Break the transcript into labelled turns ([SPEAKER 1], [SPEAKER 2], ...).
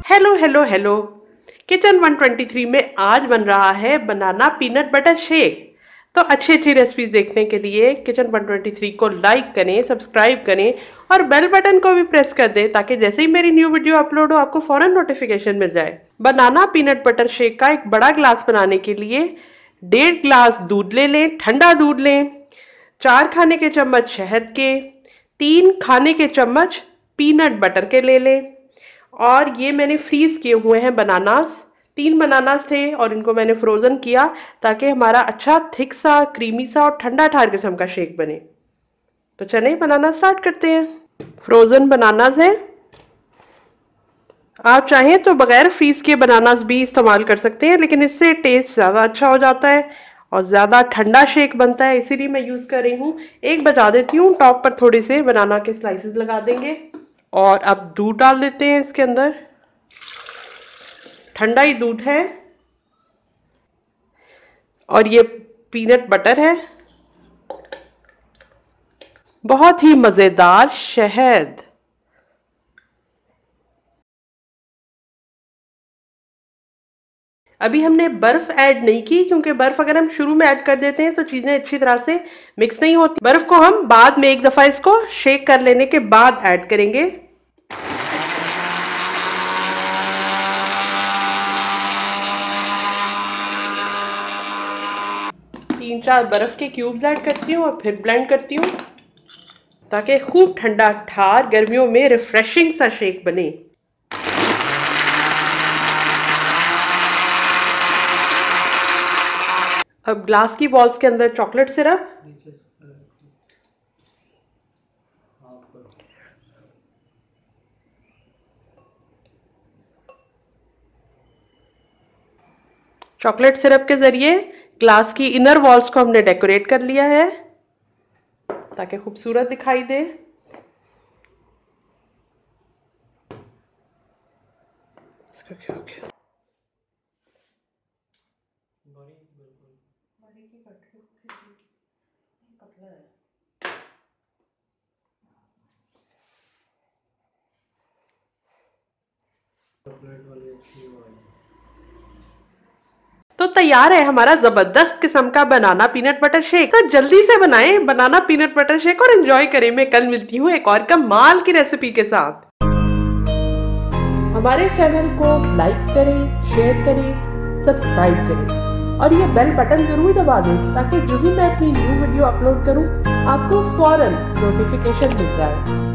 [SPEAKER 1] Hello hello hello. Kitchen 123 में आज बन रहा है बनाना पीनट बटर शेक। तो अच्छी अच्छी रेसिपीज देखने के लिए किचन 123 को लाइक करें, सब्सक्राइब करें और बेल बटन को भी प्रेस कर दें ताकि जैसे ही मेरी न्यू वीडियो अपलोड हो आपको फौरन नोटिफिकेशन मिल जाए। बनाना पीनट बटर शेक का एक बड़ा ग्लास बनाने के लिए 1.5 ग्लास दूध ले लें, ठंडा दूध लें, 4 खाने के चम्मच शहद के, 3 खाने के चम्मच पीनट बटर के ले लें। और ये मैंने फ्रीज किए हुए हैं बनानास, 3 बनानास थे और इनको मैंने फ्रोज़न किया ताकि हमारा अच्छा थिक सा, क्रीमी सा और ठंडा ठार किस्म का शेक बने। तो चलिए बनाना स्टार्ट करते हैं। फ्रोज़न बनानास है, आप चाहें तो बगैर फ्रीज के बनानास भी इस्तेमाल कर सकते हैं, लेकिन इससे टेस्ट ज़्यादा अच्छा हो जाता है और ज़्यादा ठंडा शेक बनता है, इसीलिए मैं यूज़ कर रही हूँ। एक बजा देती हूँ, टॉप पर थोड़े से बनाना के स्लाइसेस लगा देंगे और अब दूध डाल देते हैं इसके अंदर। ठंडा ही दूध है और ये पीनट बटर है, बहुत ही मज़ेदार शहद। अभी हमने बर्फ ऐड नहीं की क्योंकि बर्फ अगर हम शुरू में ऐड कर देते हैं तो चीज़ें अच्छी तरह से मिक्स नहीं होती। बर्फ को हम बाद में एक दफ़ा इसको शेक कर लेने के बाद ऐड करेंगे। तीन चार बर्फ के क्यूब्स ऐड करती हूँ और फिर ब्लेंड करती हूँ ताकि खूब ठंडा ठार गर्मियों में रिफ्रेशिंग सा शेक बने। अब ग्लास की बॉल्स के अंदर चॉकलेट सिरप, चॉकलेट सिरप के जरिए ग्लास की इनर वॉल्स को हमने डेकोरेट कर लिया है ताकि खूबसूरत दिखाई दे। इसका क्या हो गया? तो तैयार है हमारा जबरदस्त किस्म का बनाना पीनट बटर शेक। तो जल्दी से बनाएं बनाना पीनट बटर शेक और एंजॉय करें। मैं कल मिलती हूँ एक और कमाल की रेसिपी के साथ। हमारे चैनल को लाइक करें, शेयर करें, सब्सक्राइब करें और ये बेल बटन जरूर दबा दें ताकि जो भी मैं अपनी न्यू वीडियो अपलोड करूँ आपको फौरन नोटिफिकेशन मिल जाए।